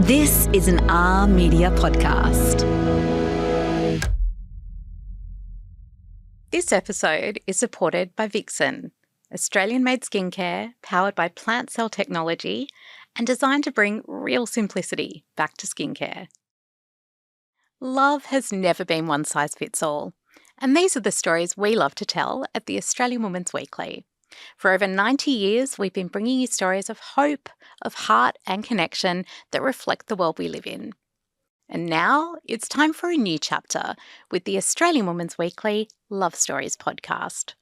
This is an R Media podcast. This episode is supported by Vixen, Australian-made skincare powered by plant cell technology and designed to bring real simplicity back to skincare. Love has never been one size fits all, and these are the stories we love to tell at the Australian Women's Weekly. For over 90 years, we've been bringing you stories of hope, of heart and connection that reflect the world we live in. And now it's time for a new chapter with the Australian Women's Weekly Love Stories podcast.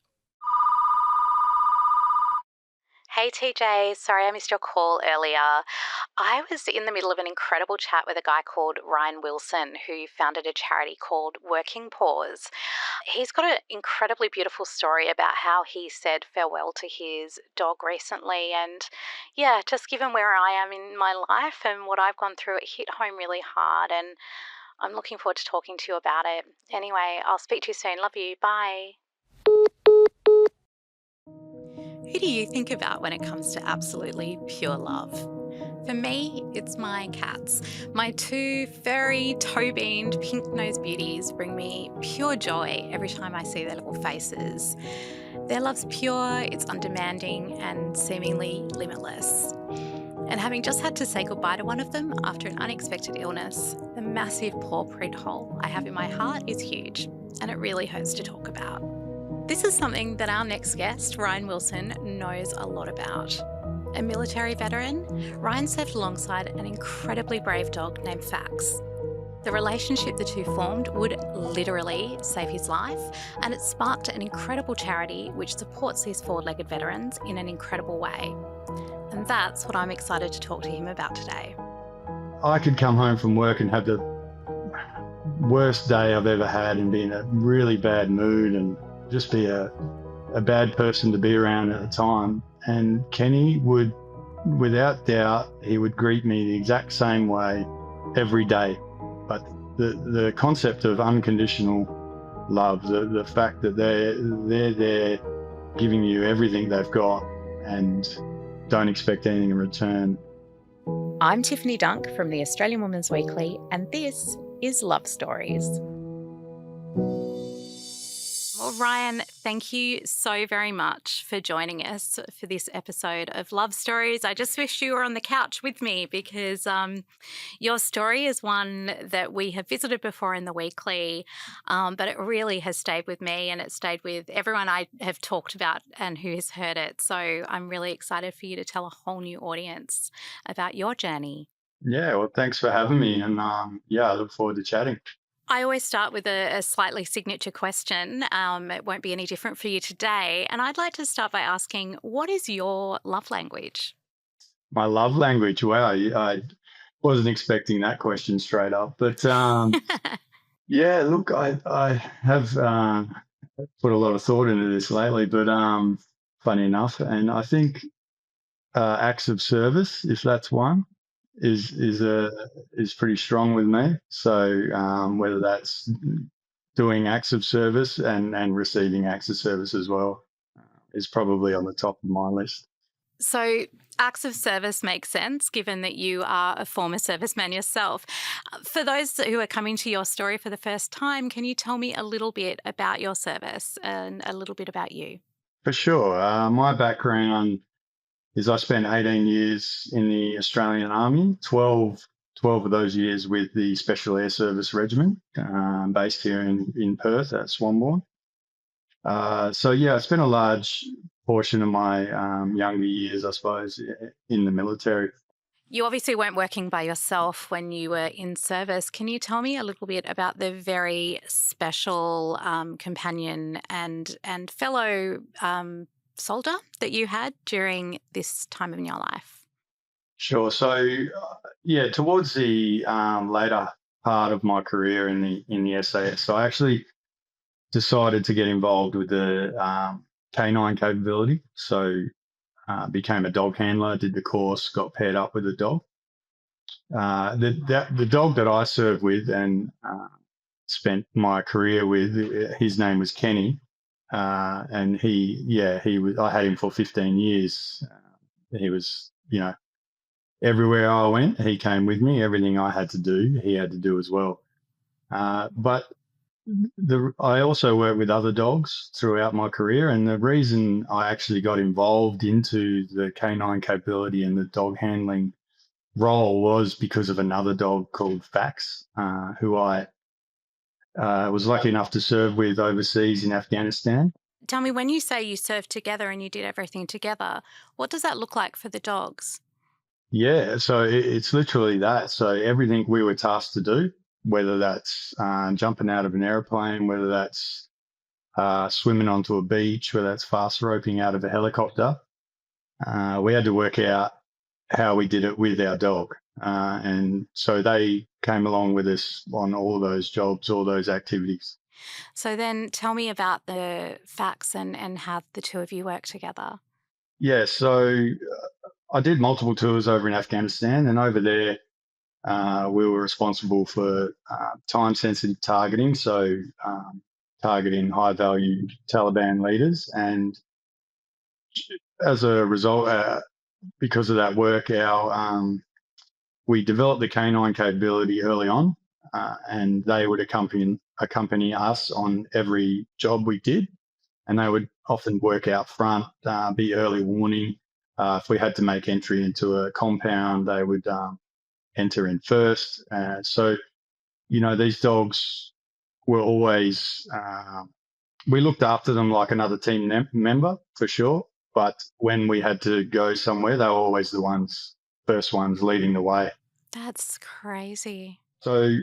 Hey TJ, sorry I missed your call earlier. I was in the middle of an incredible chat with a guy called Ryan Wilson who founded a charity called Working Paws. He's got an incredibly beautiful story about how he said farewell to his dog recently, and yeah, just given where I am in my life and what I've gone through, it hit home really hard, and I'm looking forward to talking to you about it. Anyway, I'll speak to you soon. Love you. Bye. Who do you think about when it comes to absolutely pure love? For me, it's my cats. My two furry, toe-beaned, pink-nosed beauties bring me pure joy every time I see their little faces. Their love's pure, it's undemanding, and seemingly limitless. And having just had to say goodbye to one of them after an unexpected illness, the massive paw print hole I have in my heart is huge, and it really hurts to talk about. This is something that our next guest, Ryan Wilson, knows a lot about. A military veteran, Ryan served alongside an incredibly brave dog named Fax. The relationship the two formed would literally save his life, and it sparked an incredible charity which supports these four-legged veterans in an incredible way. And that's what I'm excited to talk to him about today. I could come home from work and have the worst day I've ever had and be in a really bad mood and just be a bad person to be around at the time. And Kenny would, without doubt, he would greet me the exact same way every day. But the concept of unconditional love, the fact that they're there giving you everything they've got and don't expect anything in return. I'm Tiffany Dunk from the Australian Women's Weekly, and this is Love Stories. Well, Ryan, thank you so very much for joining us for this episode of Love Stories. I just wish you were on the couch with me because your story is one that we have visited before in the weekly, but it really has stayed with me and it stayed with everyone I have talked about and who has heard it. So I'm really excited for you to tell a whole new audience about your journey. Yeah, well, thanks for having me. And I look forward to chatting. I always start with a slightly signature question. It won't be any different for you today. And I'd like to start by asking, what is your love language? My love language? Wow, I wasn't expecting that question straight up. But yeah, look, I have put a lot of thought into this lately, but funny enough. And I think acts of service, if that's one, is pretty strong with me. So whether that's doing acts of service and receiving acts of service as well is probably on the top of my list. So acts of service make sense given that you are a former serviceman yourself. For those who are coming to your story for the first time, can you tell me a little bit about your service and a little bit about you? For sure. My background is I spent 18 years in the Australian Army, 12 of those years with the Special Air Service Regiment, based here in Perth at Swanbourne. I spent a large portion of my younger years, I suppose, in the military. You obviously weren't working by yourself when you were in service. Can you tell me a little bit about the very special companion and fellow soldier that you had during this time in your life? Sure. So, towards the later part of my career in the SAS, I actually decided to get involved with the canine capability. So, became a dog handler, did the course, got paired up with a dog. The dog that I served with and spent my career with, his name was Kenny. And he was, I had him for 15 years. He was, everywhere I went, he came with me. Everything I had to do, he had to do as well. But I also worked with other dogs throughout my career, and the reason I actually got involved into the canine capability and the dog handling role was because of another dog called Fax, who I was lucky enough to serve with overseas in Afghanistan. Tell me, when you say you served together and you did everything together, what does that look like for the dogs? Yeah, so it's literally that. So everything we were tasked to do, whether that's jumping out of an airplane, whether that's swimming onto a beach, whether that's fast roping out of a helicopter, we had to work out how we did it with our dog. And so they came along with us on all those jobs, all those activities. So then tell me about the facts and how the two of you work together. Yeah, so I did multiple tours over in Afghanistan, and over there, we were responsible for time sensitive targeting, so targeting high value Taliban leaders. And as a result, because of that work, we developed the canine capability early on, and they would accompany us on every job we did. And they would often work out front, be early warning. If we had to make entry into a compound, they would enter in first. So, these dogs were always, we looked after them like another team member for sure. But when we had to go somewhere, they were always first ones leading the way. That's crazy. So,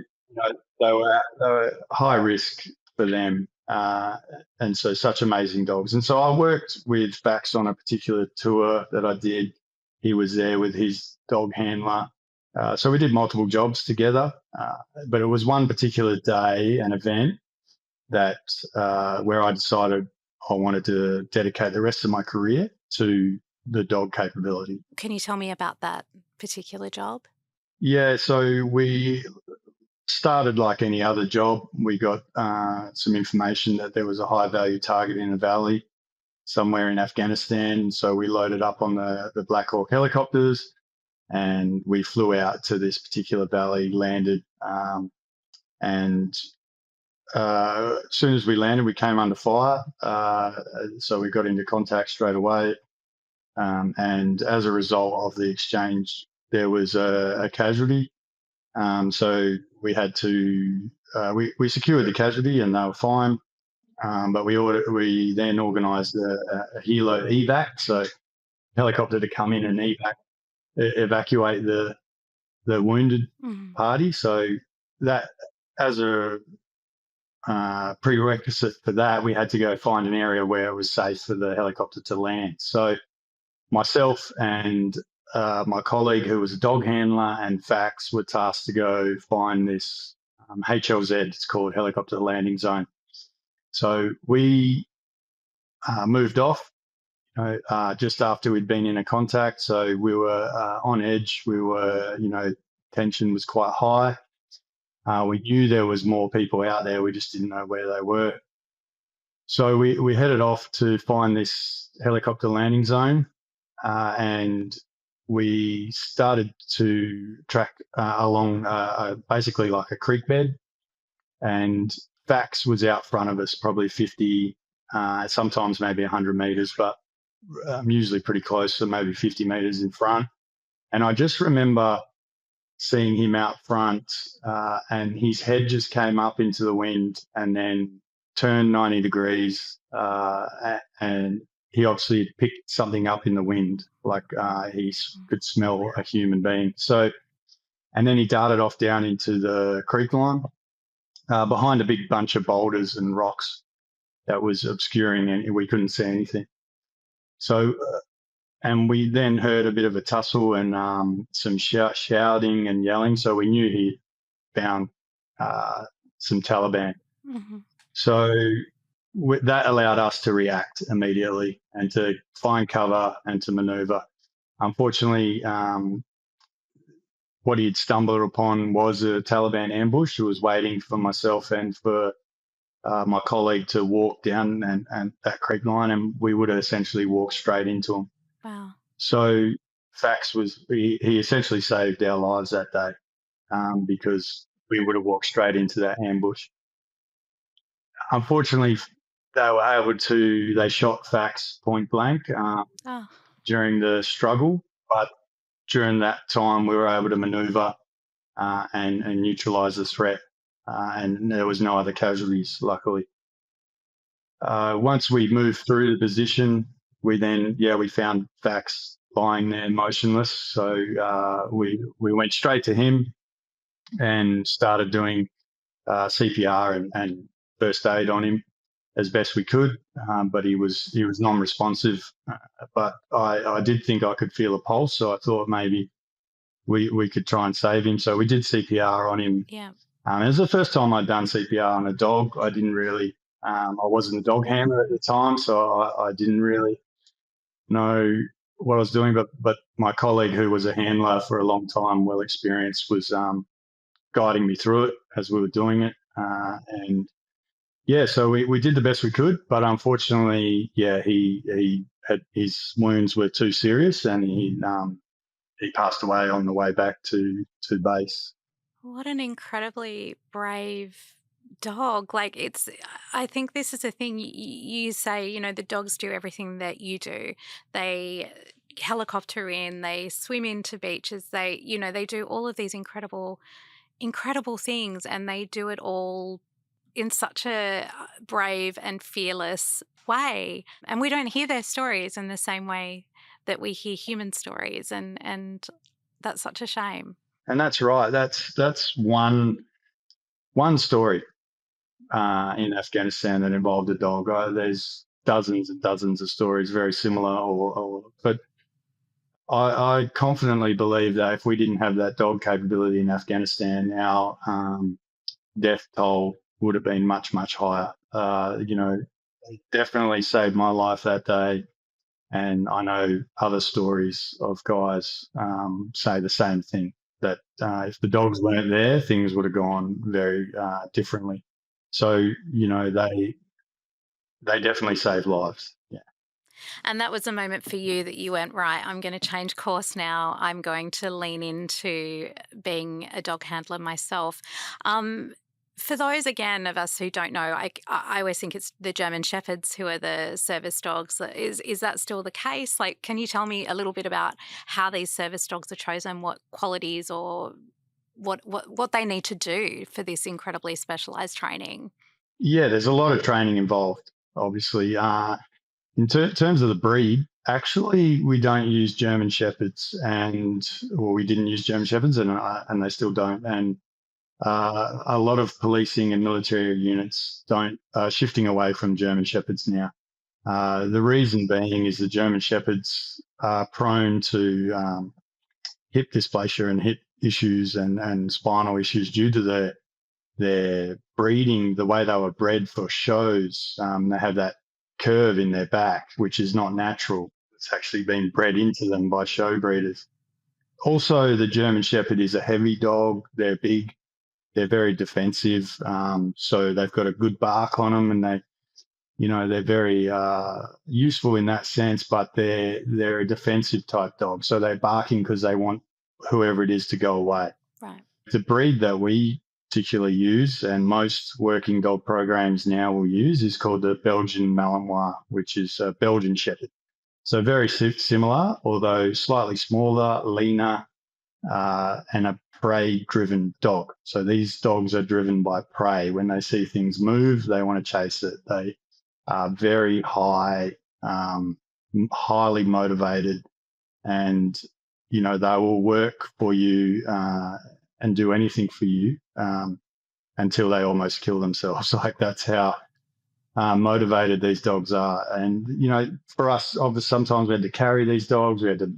they were high risk for them. And so such amazing dogs. And so I worked with Fax on a particular tour that I did. He was there with his dog handler. So we did multiple jobs together, but it was one particular day, an event that where I decided I wanted to dedicate the rest of my career to the dog capability. Can you tell me about that particular job? Yeah, so we started like any other job. We got some information that there was a high value target in a valley somewhere in Afghanistan. So we loaded up on the Black Hawk helicopters and we flew out to this particular valley, landed, and as soon as we landed, we came under fire. So we got into contact straight away. And as a result of the exchange, there was a casualty. So we had to we secured the casualty and they were fine. But we then organised a helo evac, so helicopter to come in and evacuate the wounded party. So that as a prerequisite for that, we had to go find an area where it was safe for the helicopter to land. So myself and my colleague, who was a dog handler, and Fax were tasked to go find this HLZ. It's called Helicopter Landing Zone. So we moved off, just after we'd been in a contact. So we were on edge. We were, tension was quite high. We knew there was more people out there. We just didn't know where they were. So we headed off to find this helicopter landing zone, and we started to track along basically like a creek bed, and Fax was out front of us, probably 50, sometimes maybe 100 metres, but usually pretty close, so maybe 50 metres in front. And I just remember seeing him out front, and his head just came up into the wind and then turned 90 degrees, and he obviously picked something up in the wind, like he could smell a human being. So, and then he darted off down into the creek line behind a big bunch of boulders and rocks that was obscuring, and we couldn't see anything. So, and we then heard a bit of a tussle and some shouting and yelling. So we knew he found some Taliban. Mm-hmm. So that allowed us to react immediately and to find cover and to maneuver. Unfortunately, what he had stumbled upon was a Taliban ambush who was waiting for myself and for my colleague to walk down and that creek line, and we would essentially walk straight into him. Wow. So Fax he essentially saved our lives that day, because we would have walked straight into that ambush. Unfortunately, they shot Fax point blank Oh, during the struggle, but during that time we were able to manoeuvre and neutralise the threat, and there was no other casualties, luckily. Once we moved through the position, we found Fax lying there motionless. So we went straight to him and started doing CPR and first aid on him as best we could. But he was non-responsive. But I did think I could feel a pulse, so I thought maybe we could try and save him. So we did CPR on him. yeah. It was the first time I'd done CPR on a dog. I didn't really, I wasn't a dog handler at the time, so I didn't really know what I was doing. But my colleague, who was a handler for a long time, well experienced, was guiding me through it as we were doing it. And yeah, so we did the best we could, but unfortunately, yeah, he had, his wounds were too serious, and he passed away on the way back to base. What an incredibly brave dog. Like, I think this is a thing you say, you know, the dogs do everything that you do. They helicopter in, they swim into beaches, they do all of these incredible things, and they do it all in such a brave and fearless way. And we don't hear their stories in the same way that we hear human stories, and that's such a shame. And that's right. That's one story in Afghanistan that involved a dog. There's dozens and dozens of stories very similar, but I confidently believe that if we didn't have that dog capability in Afghanistan, our death toll would have been much, much higher. It definitely saved my life that day. And I know other stories of guys say the same thing, that if the dogs weren't there, things would have gone very differently. So, they definitely save lives. Yeah. And that was a moment for you that you went, right, I'm going to change course now. I'm going to lean into being a dog handler myself. For those, again, of us who don't know, I always think it's the German Shepherds who are the service dogs. Is that still the case? Like, can you tell me a little bit about how these service dogs are chosen, what qualities or what they need to do for this incredibly specialised training? Yeah, there's a lot of training involved, obviously. In terms of the breed, actually, we don't use German Shepherds, we didn't use German Shepherds, and they still don't. And a lot of policing and military units are shifting away from German Shepherds now. The reason being is the German Shepherds are prone to hip dysplasia and hip issues and spinal issues due to their breeding, the way they were bred for shows. They have that curve in their back, which is not natural. It's actually been bred into them by show breeders. Also, the German Shepherd is a heavy dog. They're big. They're very defensive. So they've got a good bark on them, and they're very useful in that sense, but they're a defensive type dog. So they're barking because they want whoever it is to go away. Right. The breed that we particularly use, and most working dog programs now will use, is called the Belgian Malinois, which is a Belgian Shepherd. So very similar, although slightly smaller, leaner, and a prey-driven dog. So these dogs are driven by prey. When they see things move, they want to chase it. They are very highly motivated, and they will work for you and do anything for you until they almost kill themselves. Like, that's how motivated these dogs are. And for us, obviously, sometimes we had to carry these dogs. We had to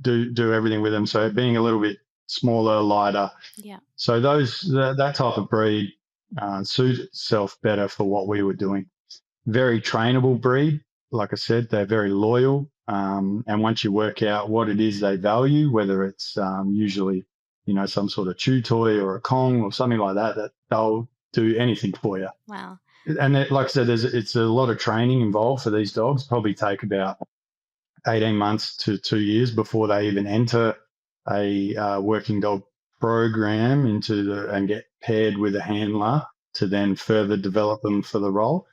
do everything with them. So being a little bit smaller, lighter. Yeah. So that type of breed suits itself better for what we were doing. Very trainable breed. Like I said, they're very loyal. And once you work out what it is they value, whether it's usually, some sort of chew toy or a Kong or something like that they'll do anything for you. Wow. And like I said, it's a lot of training involved for these dogs. Probably take about 18 months to 2 years before they even enter a working dog program and get paired with a handler to then further develop them for the role.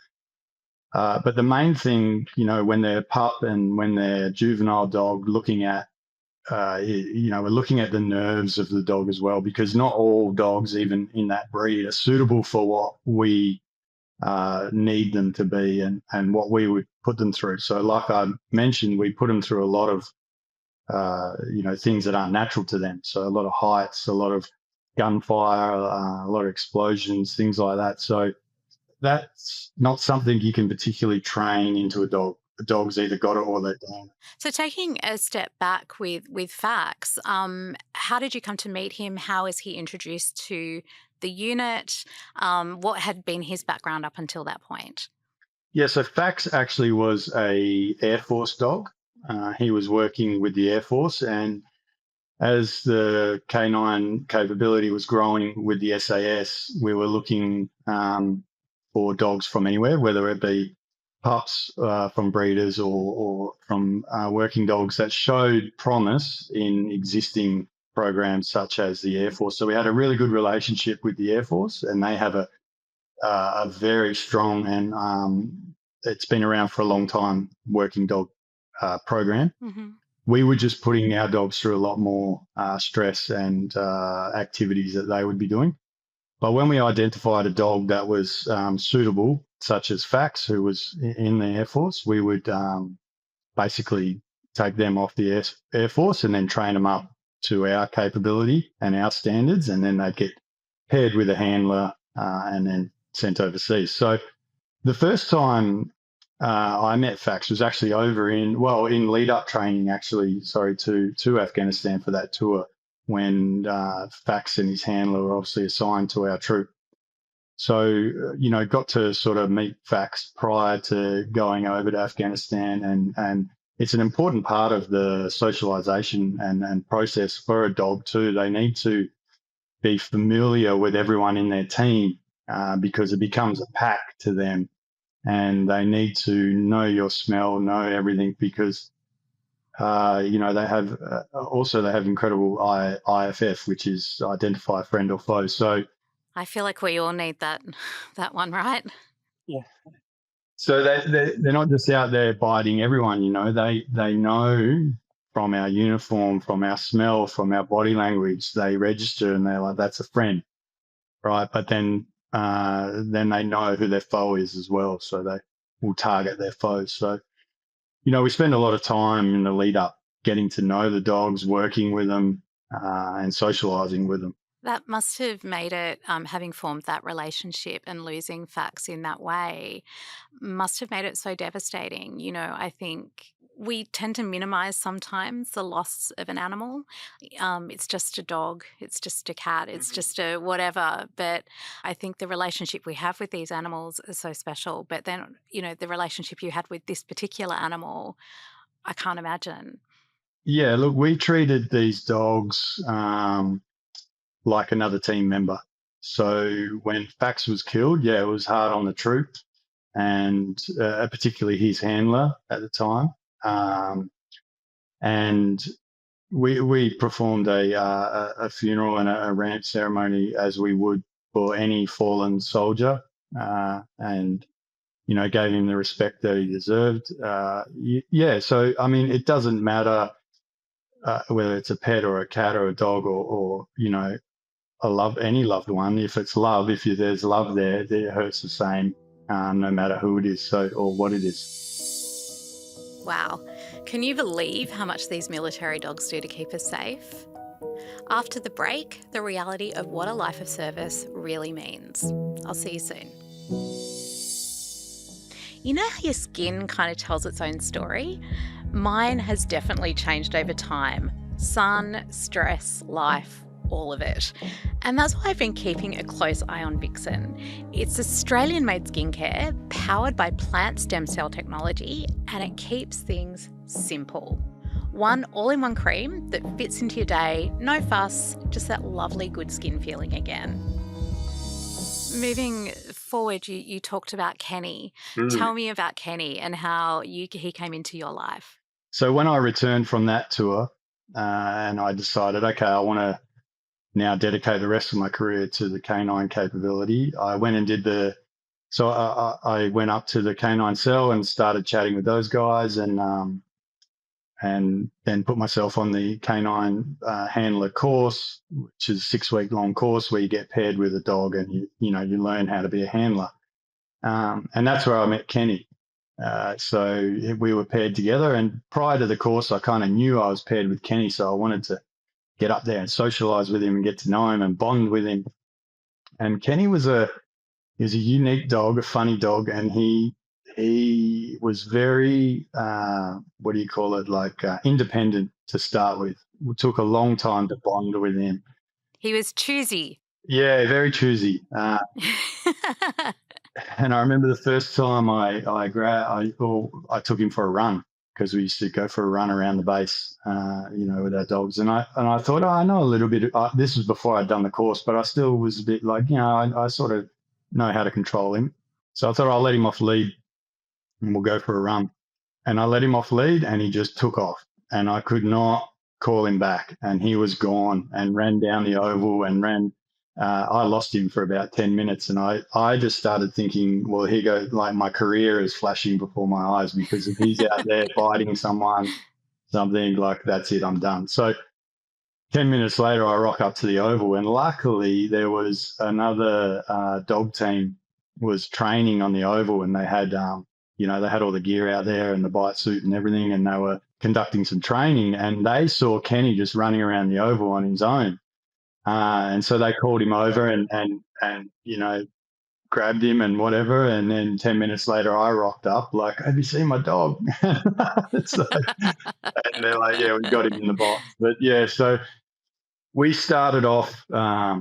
But the main thing, when they're pup and when they're juvenile dog, we're looking at the nerves of the dog as well, because not all dogs, even in that breed, are suitable for what we need them to be and what we would put them through. So like I mentioned, we put them through a lot of, things that aren't natural to them. So a lot of heights, a lot of gunfire, a lot of explosions, things like that. So that's not something you can particularly train into a dog. The dog's either got it or they don't. So taking a step back with Fax, how did you come to meet him? How was he introduced to the unit? What had been his background up until that point? Yeah, so Fax actually was a Air Force dog. He was working with the Air Force, and as the canine capability was growing with the SAS, we were looking for dogs from anywhere, whether it be pups from breeders or from working dogs that showed promise in existing programs such as the Air Force. So we had a really good relationship with the Air Force, and they have a very strong and it's been around for a long time working dog program. Mm-hmm. We were just putting our dogs through a lot more stress and activities that they would be doing. But when we identified a dog that was suitable, such as Fax, who was in the Air Force, we would basically take them off the Air Force and then train them up to our capability and our standards, and then they'd get paired with a handler and then sent overseas. So the first time I met Fax was actually in lead-up training, to Afghanistan for that tour, when Fax and his handler were obviously assigned to our troop. So, got to sort of meet Fax prior to going over to Afghanistan, and it's an important part of the socialization and process for a dog too. They need to be familiar with everyone in their team because it becomes a pack to them, and they need to know your smell, know everything, because they have incredible IFF, which is identify friend or foe. So I feel like we all need that one, right? yeah. So they're not just out there biting everyone. They know from our uniform, from our smell, from our body language. They register and they're like, that's a friend, right? But then they know who their foe is as well, so they will target their foes. So we spend a lot of time in the lead up getting to know the dogs, working with them, and socializing with them. That must have made it, having formed that relationship and losing Fax in that way, must have made it so devastating. I think we tend to minimize sometimes the loss of an animal. It's just a dog, it's just a cat, it's just a whatever. But I think the relationship we have with these animals is so special. But then, the relationship you had with this particular animal, I can't imagine. Yeah, look, we treated these dogs like another team member. So when Fax was killed, yeah, it was hard on the troop, and particularly his handler at the time. And we performed a funeral and a ramp ceremony as we would for any fallen soldier, and gave him the respect that he deserved. Yeah, so I mean, it doesn't matter whether it's a pet or a cat or a dog or any loved one. If it's love, there's love there, it hurts the same, no matter who it is, or what it is. Wow. Can you believe how much these military dogs do to keep us safe? After the break, the reality of what a life of service really means. I'll see you soon. You know how your skin kind of tells its own story? Mine has definitely changed over time. Sun, stress, life, all of it. And that's why I've been keeping a close eye on Vixen. It's Australian-made skincare powered by plant stem cell technology, and it keeps things simple. One all-in-one cream that fits into your day, no fuss, just that lovely good skin feeling again. Moving forward, you talked about Kenny. Tell me about Kenny and how he came into your life. So when I returned from that tour, and I decided, okay, I want to now dedicate the rest of my career to the canine capability, I went and did so I went up to the canine cell and started chatting with those guys, and then put myself on the canine handler course, which is a 6-week long course where you get paired with a dog and you learn how to be a handler. And that's where I met Kenny. So we were paired together, and prior to the course, I kind of knew I was paired with Kenny, so I wanted to get up there and socialize with him and get to know him and bond with him. And Kenny was a unique dog, a funny dog, and he was very what do you call it, like independent to start with. It took a long time to bond with him. He was choosy. Yeah, very choosy. And I remember the first time I took him for a run, because we used to go for a run around the base, with our dogs. And I thought, I know a little bit. This was before I'd done the course, but I still was a bit like, I sort of know how to control him. So I thought I'll let him off lead and we'll go for a run. And I let him off lead and he just took off, and I could not call him back, and he was gone and ran down the oval and ran. I lost him for about 10 minutes, and I just started thinking, well, here goes, like, my career is flashing before my eyes, because if he's out there biting something, like, that's it, I'm done. So 10 minutes later, I rock up to the oval, and luckily there was another dog team was training on the oval, and they had, they had all the gear out there and the bite suit and everything, and they were conducting some training, and they saw Kenny just running around the oval on his own. And so they called him over and grabbed him and whatever. And then 10 minutes later, I rocked up like, have you seen my dog? So, and they're like, yeah, we got him in the box. But yeah, so we started off, a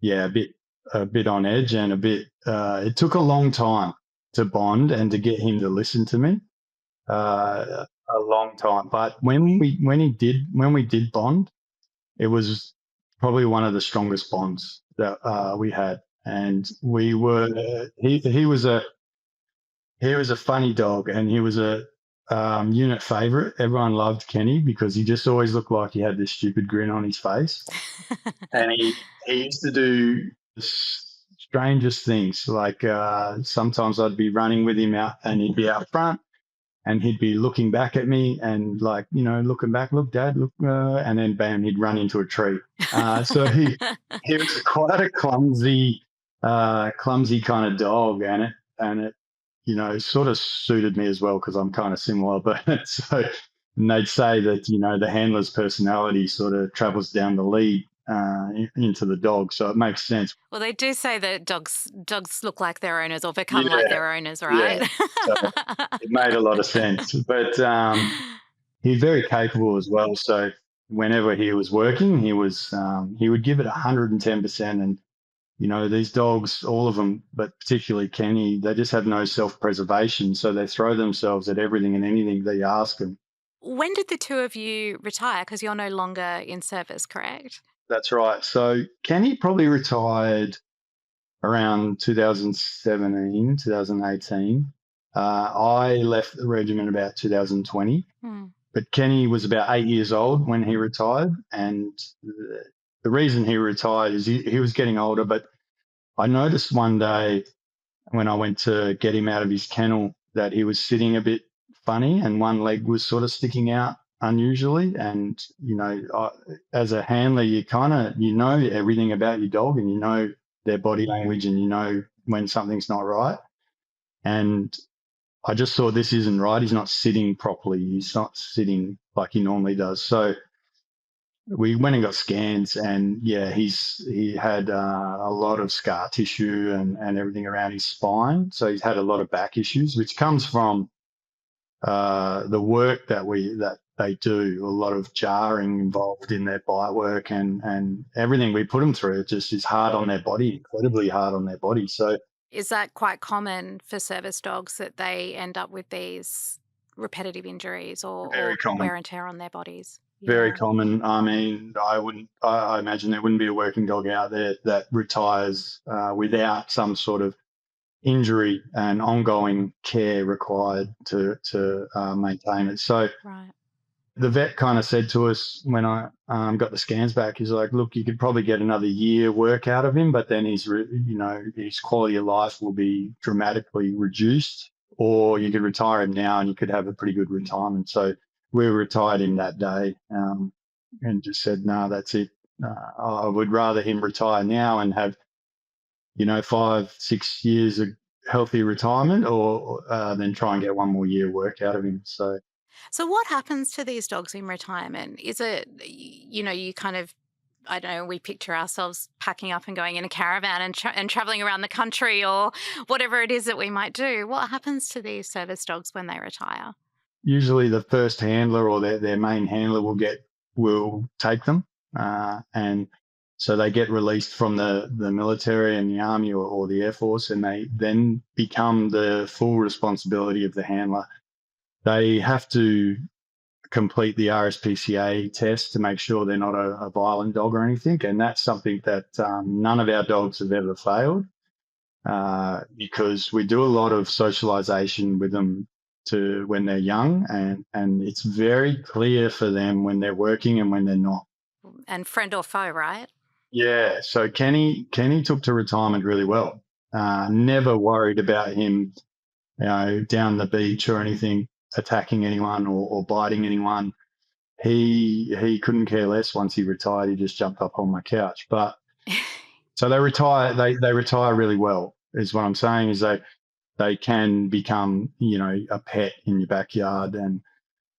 bit on edge, and it took a long time to bond and to get him to listen to me. A long time. But when we did bond, it was probably one of the strongest bonds that we had. And we were he was a funny dog, and he was a unit favorite. Everyone loved Kenny because he just always looked like he had this stupid grin on his face. And he used to do the strangest things. Like sometimes I'd be running with him out, and he'd be out front, and he'd be looking back at me and, like, looking back, look, Dad, look, and then bam, he'd run into a tree. So he was quite a clumsy kind of dog, and it sort of suited me as well because I'm kind of similar. But and they'd say that the handler's personality sort of travels down the lead into the dog, so it makes sense. Well, they do say that dogs look like their owners or become like their owners, right? Yeah. So it made a lot of sense. But he's very capable as well. So whenever he was working, he would give it 110%. And these dogs, all of them, but particularly Kenny, they just have no self-preservation. So they throw themselves at everything and anything that you ask them. When did the two of you retire? Because you're no longer in service, correct? That's right. So Kenny probably retired around 2017, 2018. I left the regiment about 2020. But Kenny was about 8 years old when he retired. And the reason he retired is he was getting older. But I noticed one day when I went to get him out of his kennel that he was sitting a bit funny, and one leg was sort of sticking out unusually. And as a handler, you kind of everything about your dog, and their body language, and when something's not right. And I just thought, this isn't right. He's not sitting properly. He's not sitting like he normally does. So we went and got scans, and he had a lot of scar tissue and everything around his spine. So he's had a lot of back issues, which comes from the work that they do. A lot of jarring involved in their bite work, and everything we put them through. It just is hard on their body, incredibly hard on their body. So is that quite common for service dogs, that they end up with these repetitive injuries or wear and tear on their bodies? Yeah. Very common. I mean, I imagine there wouldn't be a working dog out there that retires without some sort of injury and ongoing care required to maintain it. So right. the vet kind of said to us when I got the scans back, he's like, look, you could probably get another year work out of him, but then his quality of life will be dramatically reduced, or you could retire him now and you could have a pretty good retirement. So we retired him that day, and just said, no, that's it. I would rather him retire now and have, 5-6 years of healthy retirement, or then try and get one more year work out of him. So what happens to these dogs in retirement? Is it, you kind of, I don't know, we picture ourselves packing up and going in a caravan and traveling around the country or whatever it is that we might do. What happens to these service dogs when they retire? Usually the first handler or their main handler will take them, and so they get released from the military and the army or the Air Force, and they then become the full responsibility of the handler. They have to complete the RSPCA test to make sure they're not a violent dog or anything, and that's something that none of our dogs have ever failed, because we do a lot of socialization with them to when they're young, and it's very clear for them when they're working and when they're not. And friend or foe, right? Yeah, so Kenny took to retirement really well. Never worried about him, down the beach or anything, attacking anyone or biting anyone. He couldn't care less. Once he retired, he just jumped up on my couch. But so they retire. They retire really well. Is what I'm saying. Is they can become a pet in your backyard. And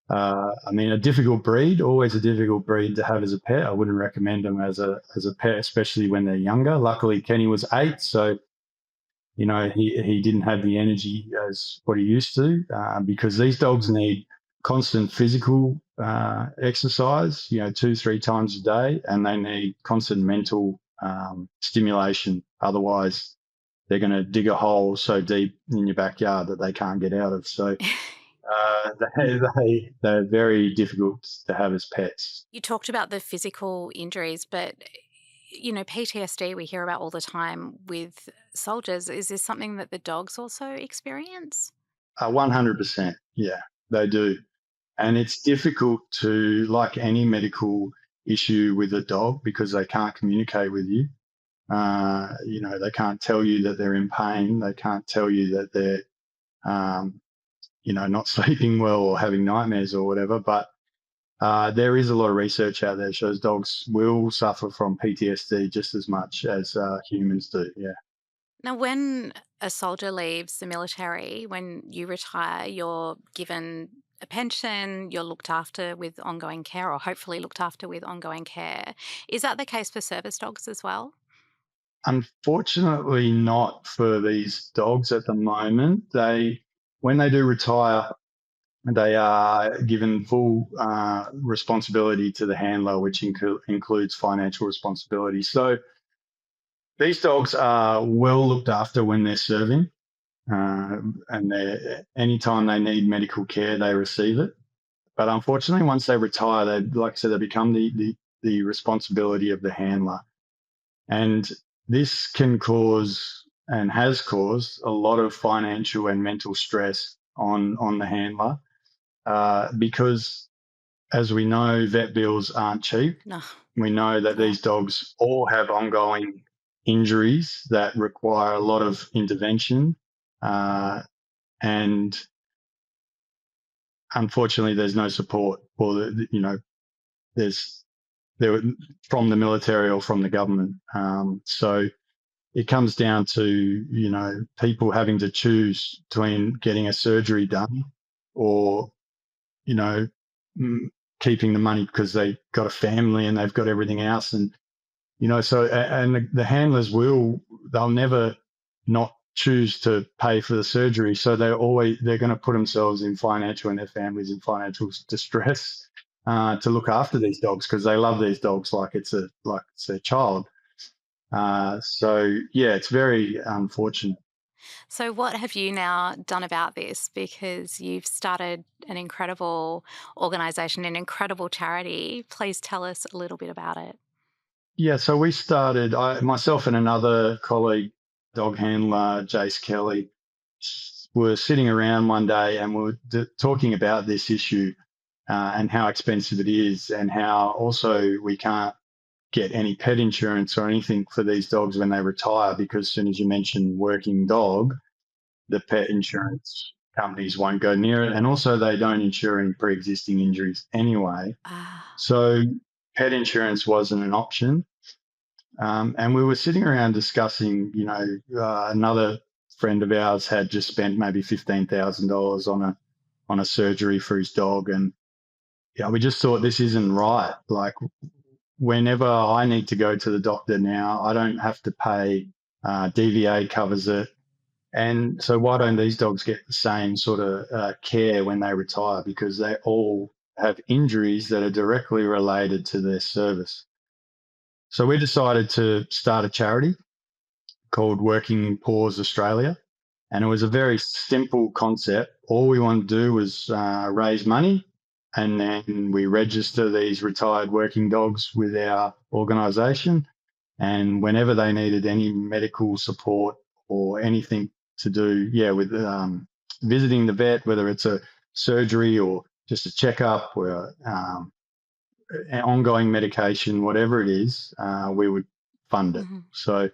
a difficult breed, always a difficult breed to have as a pet. I wouldn't recommend them as a pet, especially when they're younger. Luckily, Kenny was 8, so he didn't have the energy as what he used to, because these dogs need constant physical exercise, 2-3 times a day, and they need constant mental stimulation. Otherwise, they're going to dig a hole so deep in your backyard that they can't get out of. So they're very difficult to have as pets. You talked about the physical injuries, but PTSD we hear about all the time with soldiers. Is this something that the dogs also experience? 100%. Yeah, they do. And it's difficult to, like any medical issue with a dog, because they can't communicate with you. They can't tell you that they're in pain. They can't tell you that they're, not sleeping well or having nightmares or whatever. But there is a lot of research out there that shows dogs will suffer from PTSD just as much as humans do. Yeah. Now, when a soldier leaves the military, when you retire, you're given a pension, you're looked after with ongoing care, or hopefully looked after with ongoing care. Is that the case for service dogs as well? Unfortunately, not for these dogs at the moment. When they do retire, they are given full responsibility to the handler, which includes financial responsibility. So these dogs are well looked after when they're serving, and anytime they need medical care, they receive it. But unfortunately, once they retire, like I said, they become the responsibility of the handler. And this can cause and has caused a lot of financial and mental stress on the handler, because, as we know, vet bills aren't cheap. No. We know that these dogs all have ongoing injuries that require a lot of intervention, and unfortunately, there's no support, or there's from the military or from the government. So it comes down to people having to choose between getting a surgery done or keeping the money because they've got a family and they've got everything else. And the handlers they'll never not choose to pay for the surgery. So they're going to put themselves in financial and their families in financial distress to look after these dogs, because they love these dogs like it's their child. It's very unfortunate. So what have you now done about this? Because you've started an incredible organisation, an incredible charity. Please tell us a little bit about it. Yeah, so we started, myself and another colleague, dog handler, Jace Kelly, were sitting around one day and we were talking about this issue. and how expensive it is, and how also we can't get any pet insurance or anything for these dogs when they retire, because as soon as you mention working dog, the pet insurance companies won't go near it. And also they don't insure any pre-existing injuries anyway. Ah. So pet insurance wasn't an option. And we were sitting around discussing, another friend of ours had just spent maybe $15,000 on a surgery for his dog. And we just thought, this isn't right. Like, whenever I need to go to the doctor now, I don't have to pay. DVA covers it. And so why don't these dogs get the same sort of care when they retire? Because they all have injuries that are directly related to their service. So we decided to start a charity called Working Paws Australia. And it was a very simple concept. All we wanted to do was raise money, and then we register these retired working dogs with our organisation. And whenever they needed any medical support or anything to do, with visiting the vet, whether it's a surgery or just a checkup or an ongoing medication, whatever it is, we would fund it. Mhm. So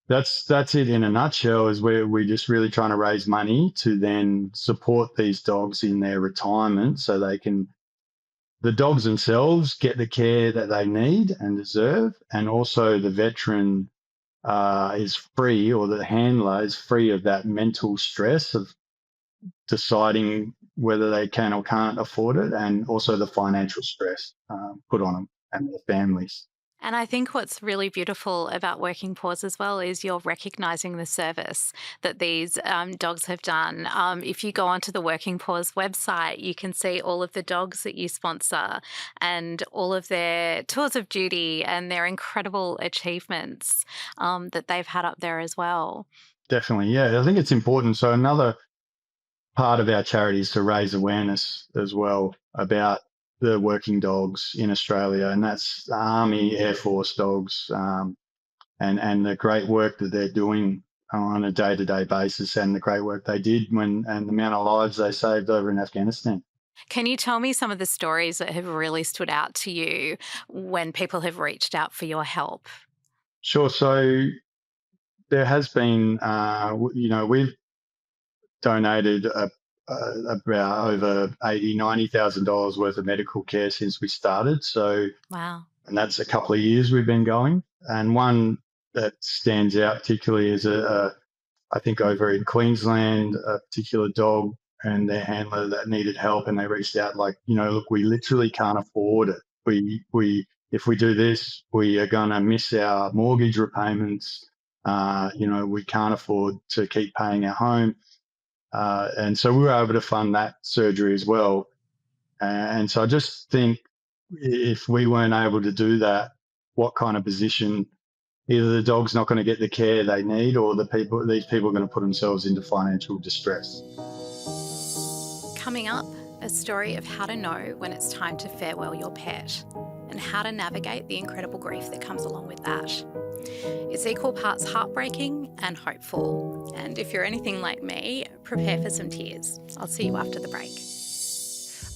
that's it in a nutshell. Is we're just really trying to raise money to then support these dogs in their retirement, so the dogs themselves get the care that they need and deserve, and also the veteran is free, or the handler is free of that mental stress of deciding whether they can or can't afford it, and also the financial stress put on them and their families. And I think what's really beautiful about Working Paws as well is you're recognising the service that these dogs have done. If you go onto the Working Paws website, you can see all of the dogs that you sponsor and all of their tours of duty and their incredible achievements that they've had up there as well. Definitely, yeah. I think it's important. So another part of our charity is to raise awareness as well about the working dogs in Australia, and that's Army, Air Force dogs, and the great work that they're doing on a day-to-day basis, and the great work they did and the amount of lives they saved over in Afghanistan. Can you tell me some of the stories that have really stood out to you when people have reached out for your help? Sure. So there has been, we've donated about over $90,000 worth of medical care since we started. So, Wow. and that's a couple of years we've been going. And one that stands out particularly is I think over in Queensland, a particular dog and their handler that needed help, and they reached out like, look, we literally can't afford it. If we do this, we are going to miss our mortgage repayments. We can't afford to keep paying our home. And so we were able to fund that surgery as well. And so I just think if we weren't able to do that, what kind of position, either the dog's not going to get the care they need, or these people are going to put themselves into financial distress. Coming up, a story of how to know when it's time to farewell your pet and how to navigate the incredible grief that comes along with that. It's equal parts heartbreaking and hopeful. And if you're anything like me, prepare for some tears. I'll see you after the break.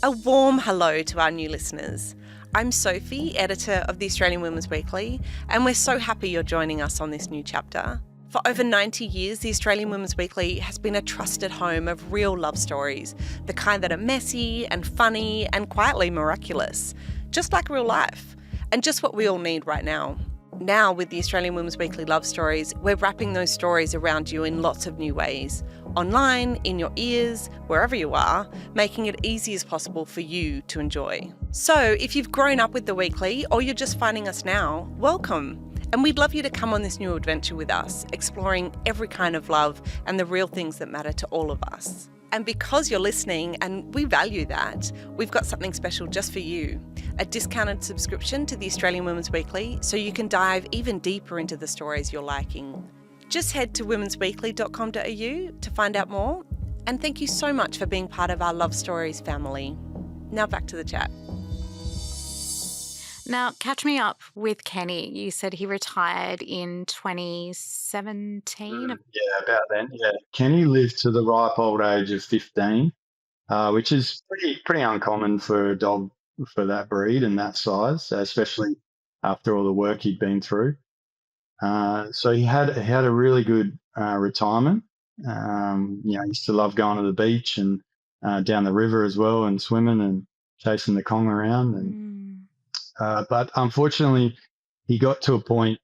A warm hello to our new listeners. I'm Sophie, editor of the Australian Women's Weekly, and we're so happy you're joining us on this new chapter. For over 90 years, the Australian Women's Weekly has been a trusted home of real love stories, the kind that are messy and funny and quietly miraculous, just like real life, and just what we all need right now. Now, with the Australian Women's Weekly Love Stories, we're wrapping those stories around you in lots of new ways. Online, in your ears, wherever you are, making it easy as possible for you to enjoy. So, if you've grown up with the Weekly or you're just finding us now, welcome. And we'd love you to come on this new adventure with us, exploring every kind of love and the real things that matter to all of us. And because you're listening, and we value that, we've got something special just for you. A discounted subscription to the Australian Women's Weekly, so you can dive even deeper into the stories you're liking. Just head to womensweekly.com.au to find out more. And thank you so much for being part of our Love Stories family. Now back to the chat. Now, catch me up with Kenny. You said he retired in 2017. Yeah, about then. Yeah. Kenny lived to the ripe old age of 15. which is pretty uncommon for a dog for that breed and that size, especially after all the work he'd been through. So he had a really good retirement. He used to love going to the beach and down the river as well, and swimming and chasing the Kong around. But unfortunately, he got to a point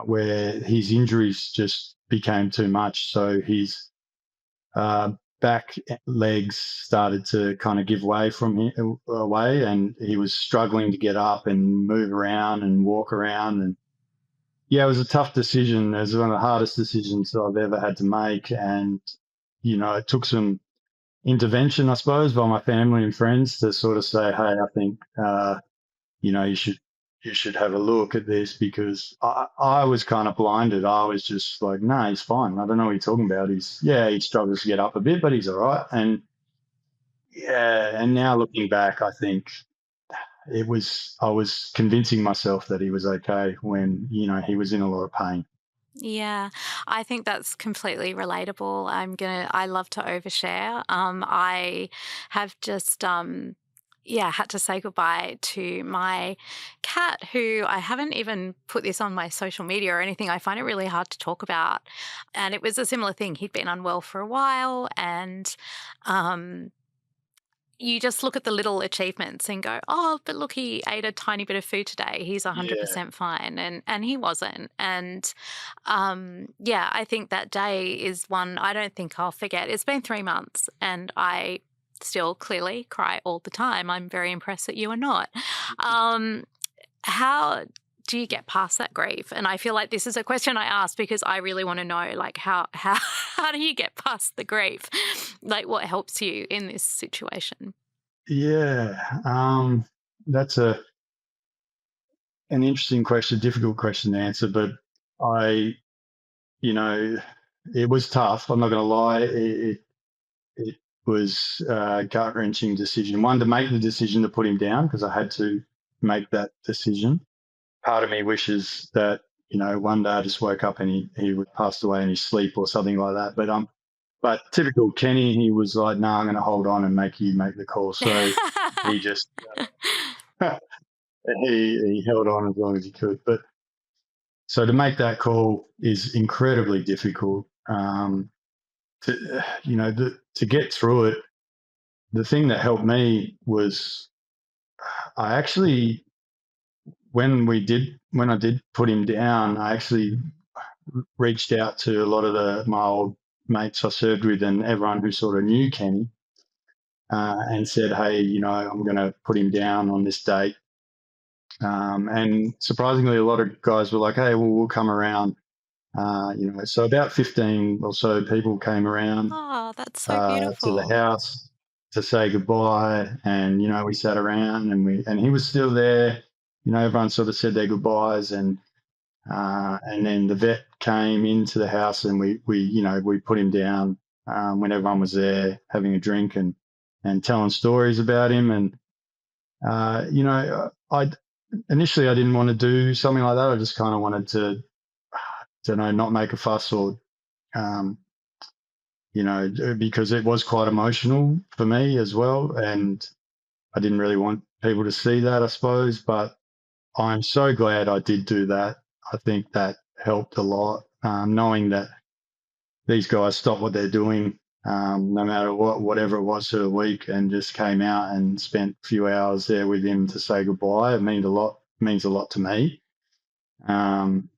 where his injuries just became too much. So his back legs started to kind of give way from him away, and he was struggling to get up and move around and walk around. And yeah, it was a tough decision. It was one of the hardest decisions I've ever had to make. And, it took some intervention, I suppose, by my family and friends to sort of say, hey, I think, you should have a look at this, because I was kind of blinded. I was just like, no, he's fine. I don't know what you're talking about. He struggles to get up a bit, but he's all right. And yeah, and now looking back, I think I was convincing myself that he was okay when, he was in a lot of pain. Yeah, I think that's completely relatable. I love to overshare. I have just, had to say goodbye to my cat, who I haven't even put this on my social media or anything. I find it really hard to talk about. And it was a similar thing. He'd been unwell for a while, and, you just look at the little achievements and go, oh, but look, he ate a tiny bit of food today. He's Yeah. 100% fine. And he wasn't. And I think that day is one I don't think I'll forget. It's been 3 months and I still clearly cry all the time. I'm very impressed that you are not. How do you get past that grief? And I feel like this is a question I ask because I really want to know, like, how how do you get past the grief? Like, what helps you in this situation? Yeah. That's an interesting question, difficult question to answer, but I, you know, it was tough. I'm not going to lie. It was a gut wrenching decision. One, to make the decision to put him down, because I had to make that decision. Part of me wishes that, one day I just woke up and he would pass away in his sleep or something like that. But typical Kenny, he was like, "No, I'm going to hold on and make you make the call." So he just he held on as long as he could. But so to make that call is incredibly difficult. To get through it, the thing that helped me was I actually when I did put him down, I actually reached out to a lot of my old mates I served with and everyone who sort of knew Kenny, and said, "Hey, I'm going to put him down on this date." And surprisingly, a lot of guys were like, "Hey, well, we'll come around." So about 15 or so people came around Oh, that's so to the beautiful. house to say goodbye, and we sat around and he was still there. Everyone sort of said their goodbyes, and then the vet came into the house, and we put him down when everyone was there having a drink and telling stories about him. And I initially I didn't want to do something like that. I just kind of wanted to not make a fuss or um, because it was quite emotional for me as well, and I didn't really want people to see that, I suppose. But I'm so glad I did do that. I think that helped a lot, knowing that these guys stopped what they're doing, no matter whatever it was for the week, and just came out and spent a few hours there with him to say goodbye. It means a lot to me, and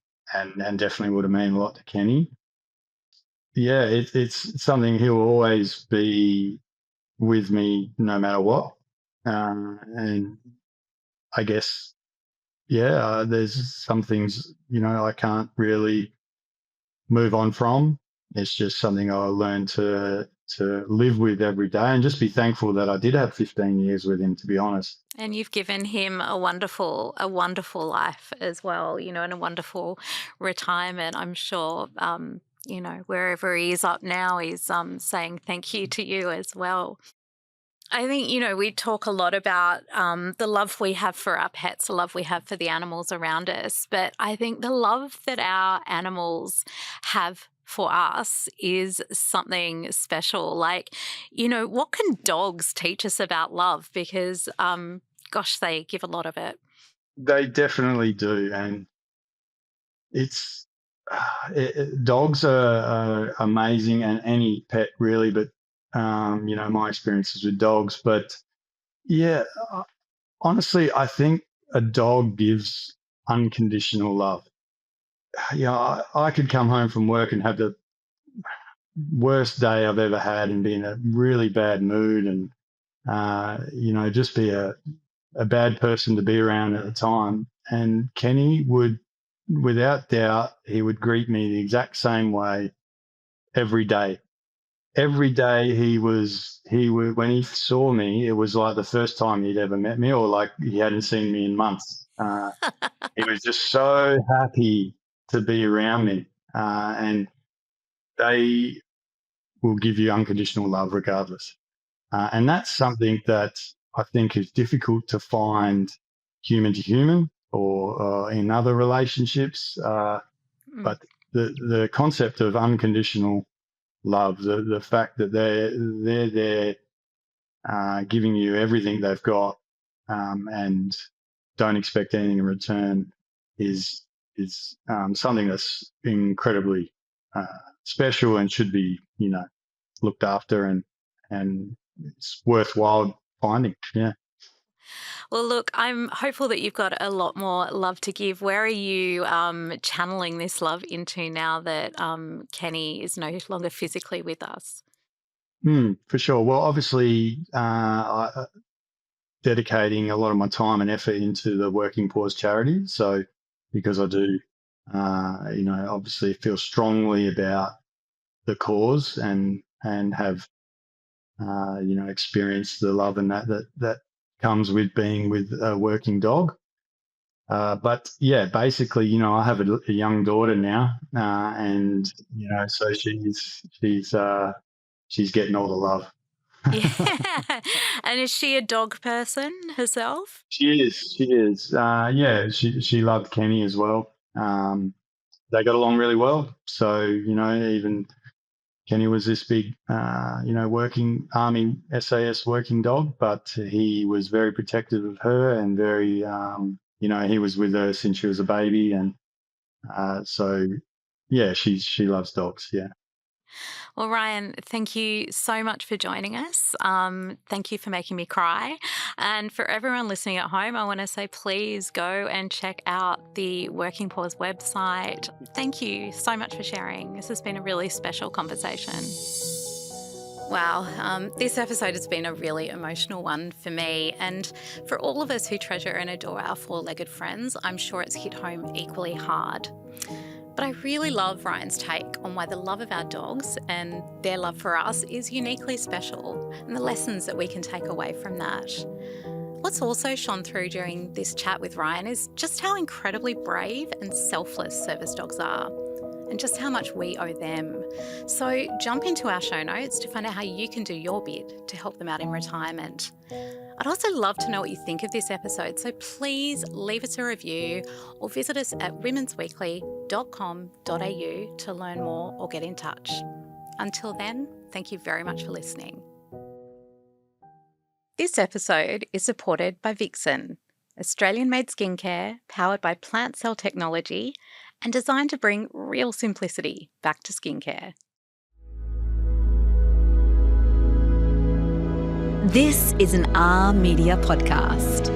definitely would have meant a lot to Kenny. Yeah, it's something he'll always be with me no matter what. And I guess, there's some things, I can't really move on from. It's just something I learned to live with every day and just be thankful that I did have 15 years with him, to be honest. And you've given him a wonderful life as well, and a wonderful retirement. I'm sure, wherever he is up now, he's saying thank you to you as well. I think, we talk a lot about the love we have for our pets, the love we have for the animals around us. But I think the love that our animals have for us is something special. Like, what can dogs teach us about love? Because, gosh, they give a lot of it. They definitely do. And it's dogs are amazing, and any pet really, but my experiences with dogs. But yeah, honestly, I think a dog gives unconditional love. I could come home from work and have the worst day I've ever had and be in a really bad mood, and just be a bad person to be around at the time. And Kenny would, without doubt, he would greet me the exact same way every day. Every day he would, when he saw me, it was like the first time he'd ever met me, or like he hadn't seen me in months. He was just so happy to be around me. And they will give you unconditional love regardless. And that's something that I think is difficult to find human to human or in other relationships. But the concept of unconditional love, the fact that they're there giving you everything they've got and don't expect anything in return is something that's incredibly special and should be looked after, and it's worthwhile finding. Yeah. Well, look, I'm hopeful that you've got a lot more love to give. Where are you channeling this love into now that Kenny is no longer physically with us? For sure. Well, obviously, dedicating a lot of my time and effort into the Working Paws charity. So, because I do, obviously feel strongly about the cause and have, experienced the love and that comes with being with a working dog. But yeah, basically, I have a young daughter now, and so she's getting all the love. Yeah. And is she a dog person herself? She is. Yeah, she loved Kenny as well. They got along really well. So, even Kenny was this big, working Army SAS working dog, but he was very protective of her and very, he was with her since she was a baby. And so, yeah, she loves dogs. Yeah. Well, Ryan, thank you so much for joining us. Thank you for making me cry. And for everyone listening at home, I want to say please go and check out the Working Paws website. Thank you so much for sharing. This has been a really special conversation. Wow, this episode has been a really emotional one for me, and for all of us who treasure and adore our four-legged friends, I'm sure it's hit home equally hard. But I really love Ryan's take on why the love of our dogs and their love for us is uniquely special, and the lessons that we can take away from that. What's also shone through during this chat with Ryan is just how incredibly brave and selfless service dogs are, and just how much we owe them. So jump into our show notes to find out how you can do your bit to help them out in retirement. I'd also love to know what you think of this episode, so please leave us a review or visit us at womensweekly.com.au to learn more or get in touch. Until then, thank you very much for listening. This episode is supported by Vixen, Australian-made skincare powered by plant cell technology and designed to bring real simplicity back to skincare. This is an R Media podcast.